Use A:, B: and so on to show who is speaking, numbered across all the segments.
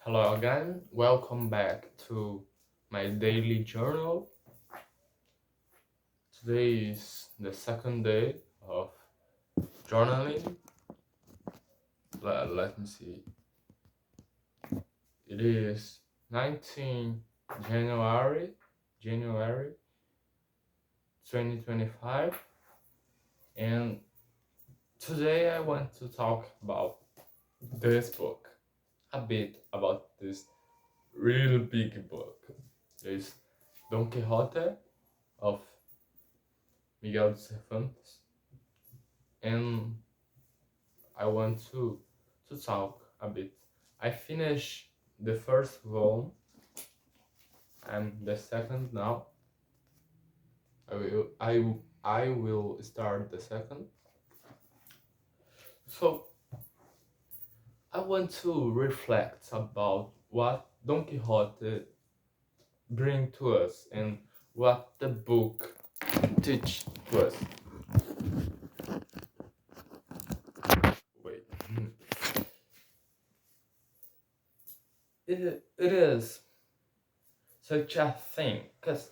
A: Hello again, welcome back to my daily journal. Today is the second day of journaling. Let me see. It is 19 January, January 2025, and today I want to talk about this book, a bit about this real big book. It's Don Quixote of Miguel de Cervantes, and I want to talk a bit. I finished the first volume and the second now. I will start the second. So I want to reflect about what Don Quixote bring to us and what the book teach to us. Wait. It is such a thing because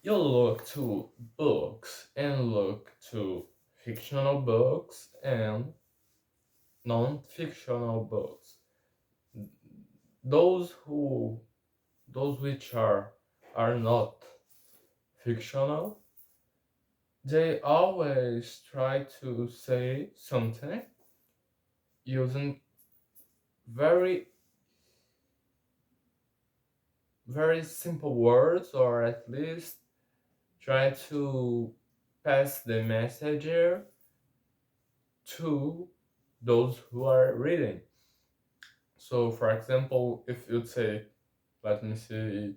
A: you look to books and look to fictional books and non-fictional books. Those who those which are not fictional, they always try to say something using very very simple words, or at least try to pass the message to those who are reading. So, for example, if you take, let me see,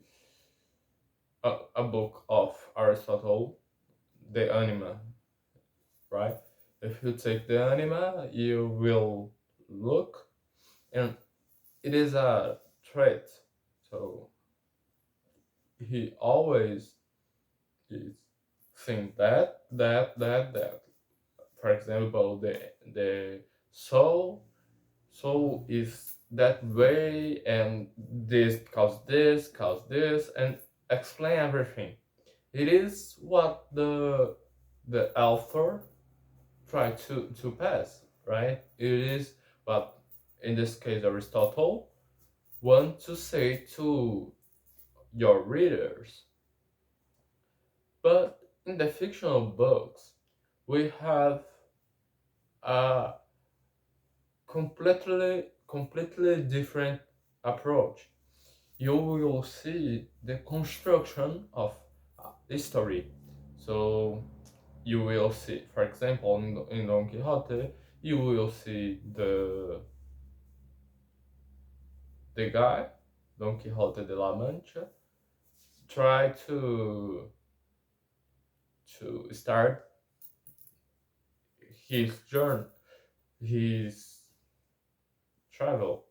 A: a book of Aristotle, the Anima, right? If you take the Anima, you will look, and it is a trait. So he always is saying that. For example, the soul soul is that way, and this cause this, and explain everything. It is what the author tried to pass, right? It is what, in this case, Aristotle want to say to your readers. But in the fictional books, we have a completely different approach. You will see the construction of a story. So you will see, for example, in Don Quixote, you will see the guy, Don Quixote de la Mancha, try to start his journey, his travel.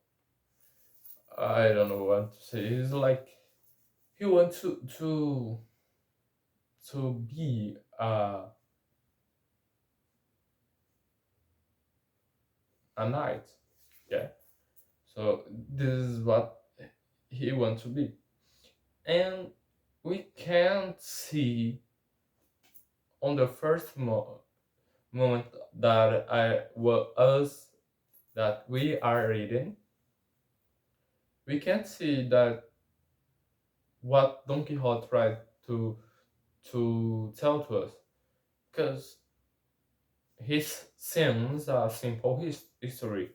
A: I don't know what to say. It's like he wants to be a knight. Yeah. So this is what he wants to be, and we can't see on the first moment that us that we are reading. We can't see that what Don Quixote tried to tell to us, because his seems a simple history.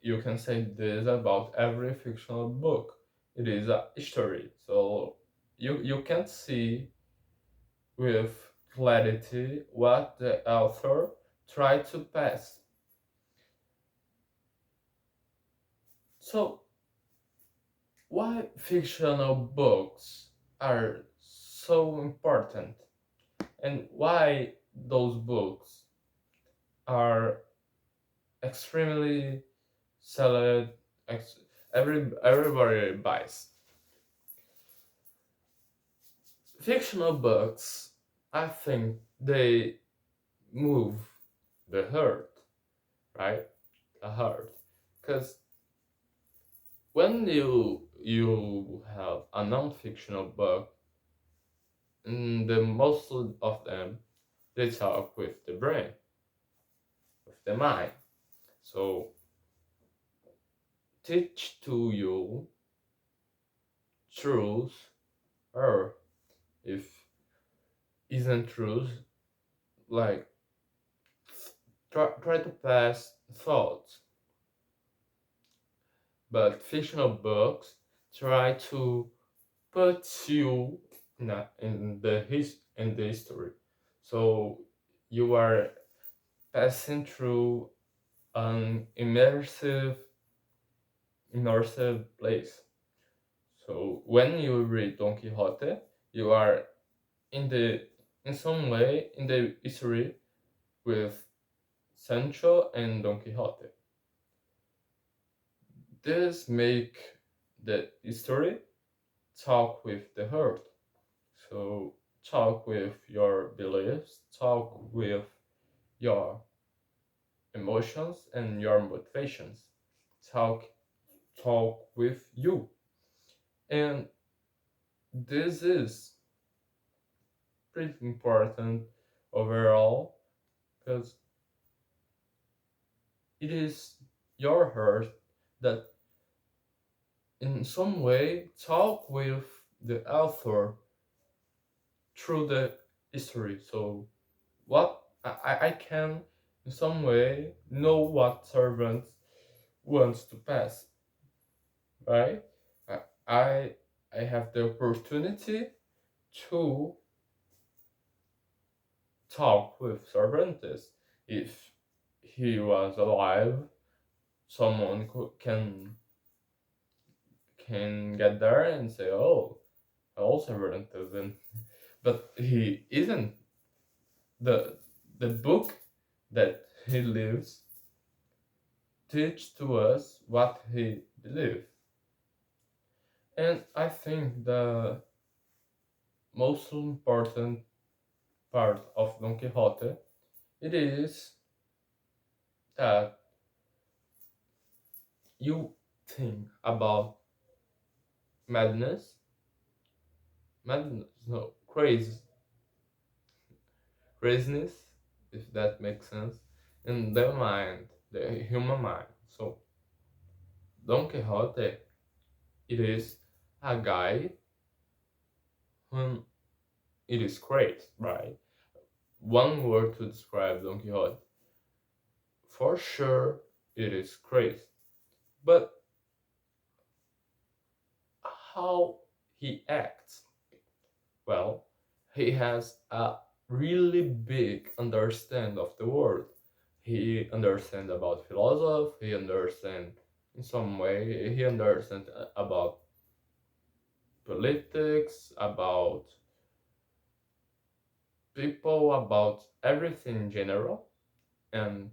A: You can say this about every fictional book. It is a history, so you can't see with clarity what the author tried to pass. So why fictional books are so important, and why those books are extremely sold, everybody buys fictional books. I think they move the heart, right? The heart, because when you have a non-fictional book, the most of them they talk with the brain, with the mind. So teach to you truth, or if isn't truth, like try to pass thoughts. But fictional books try to put you in the history. So you are passing through an immersive place. So when you read Don Quixote, you are in the in some way in the history with Sancho and Don Quixote. This make the history talk with the heart. So talk with your beliefs, talk with your emotions and your motivations. Talk talk with you. And this is pretty important overall because it is your heart that in some way talk with the author through the history. So what I can in some way know what servant wants to pass, right? I I I have the opportunity to talk with Cervantes. If he was alive, someone can get there and say, "Oh, hello, Cervantes," and but he isn't. The book that he lives teach to us what he believed, and I think the most important part of Don Quixote it is that you think about madness, madness, no, craziness, if that makes sense, in the mind, the human mind. So Don Quixote, it is a guy whom it is crazy, right? One word to describe Don Quixote. For sure, it is crazy. But how he acts? Well, he has a really big understand of the world. He understand about philosophy. He understand in some way. He understand about politics, about people, about everything in general, and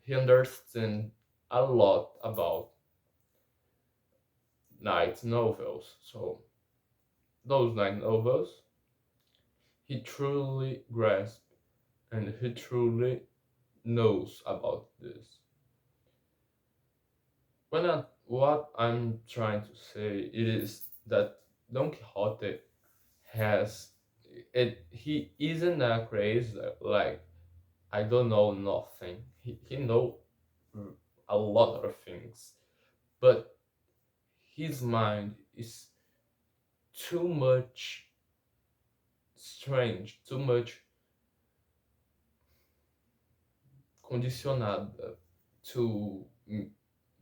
A: he understand a lot about night novels. So those night novels, he truly grasps and he truly knows about this. What I'm trying to say it is that Don Quixote has it. He isn't that crazy. Like I don't know nothing. He know a lot of things, but his mind is too much strange, too much condicionada to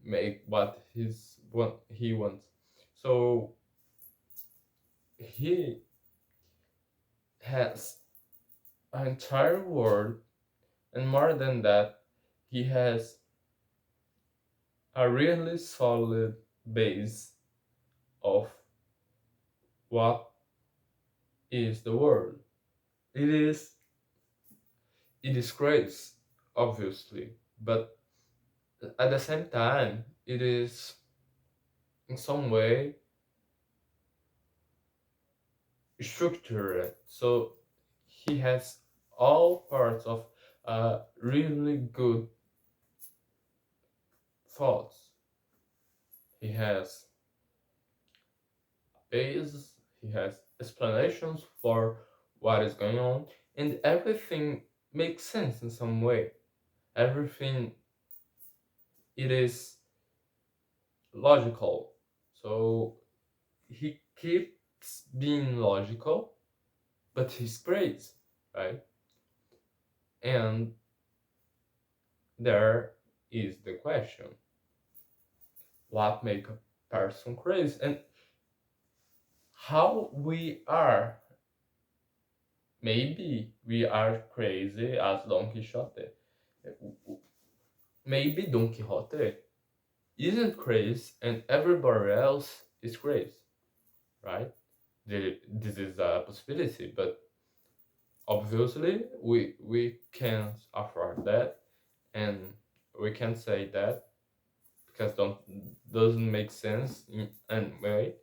A: make what he wants. So he has an entire world, and more than that, he has a really solid base of what is the world. It is it is great, obviously, but at the same time, it is in some way structured. So he has all parts of really good thoughts. He has base, he has explanations for what is going on, and everything makes sense in some way. Everything, it is logical. So he keeps being logical, but he's great, right? And there is the question: what make a person crazy, and how we are? Maybe we are crazy as Don Quixote. Maybe Don Quixote isn't crazy and everybody else is crazy, right? This is a possibility, but obviously we can't afford that, and we can't say that because don't doesn't make sense in any way.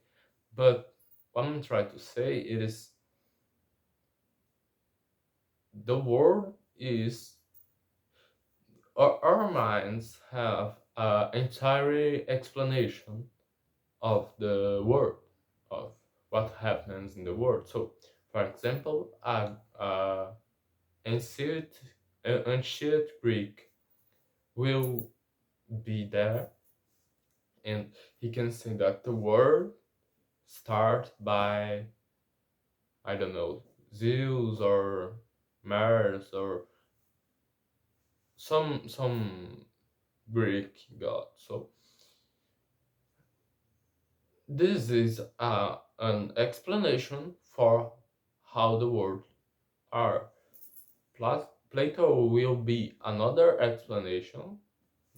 A: But what I'm trying to say is the world is our minds have an entire explanation of the world, of what happens in the world. So, for example, ancient, ancient Greek will be there, and he can say that the world start by, I don't know, Zeus or Mars or some Greek god. So this is an explanation for how the world are. Plus, Plato will be another explanation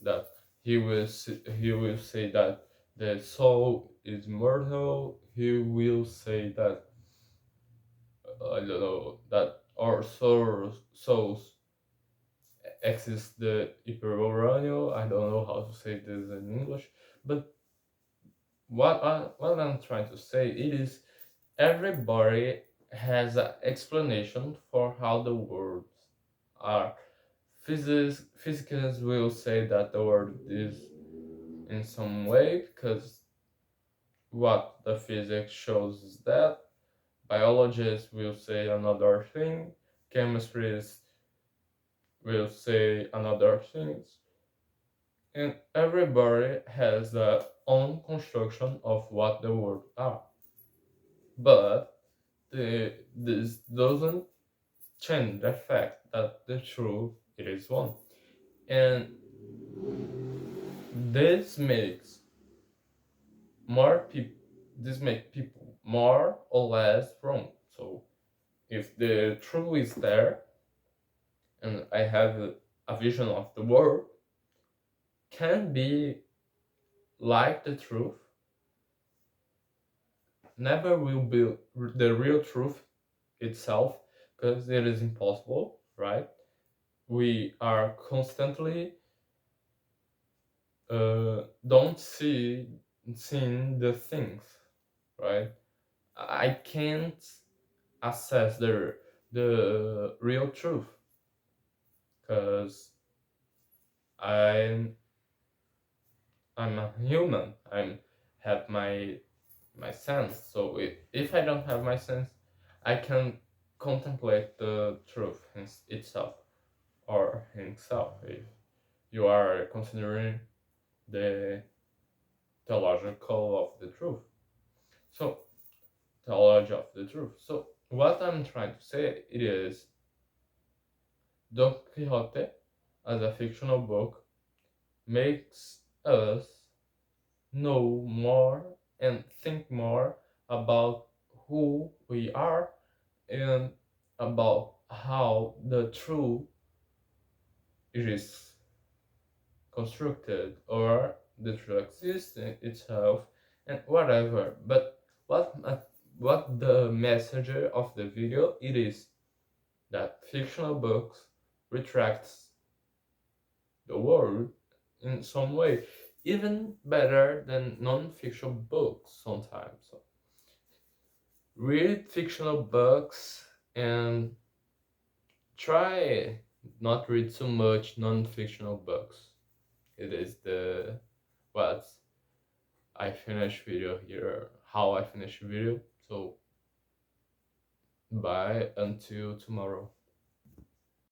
A: that he will say that the soul is mortal. He will say that I don't know that our souls exist the hyperboreal. I don't know how to say this in English, but what I'm trying to say it is everybody has an explanation for how the worlds are. Physicists will say that the world is in some way because what the physics shows is that. Biologists will say another thing. Chemists will say another things. And everybody has their own construction of what the world are. But this doesn't change the fact that the truth it is one. And this makes more people this makes people more or less wrong. So if the truth is there and I have a vision of the world can be like the truth, never will be the real truth itself because it is impossible, right? We are constantly don't seeing the things, right? I can't assess the real truth because I'm I'm a human. I'm have my sense. So if I don't have my sense, I can contemplate the truth itself or himself if you are considering the theological of the truth. So theology of the truth. So what I'm trying to say it is Don Quixote as a fictional book makes us know more and think more about who we are and about how the truth is constructed or the truth exists in itself and whatever. But what the message of the video it is that fictional books retracts the world in some way, even better than non-fiction books sometimes. So read fictional books and try not read so much non-fictional books. It is the what I finish video here, how I finish video. So bye until tomorrow.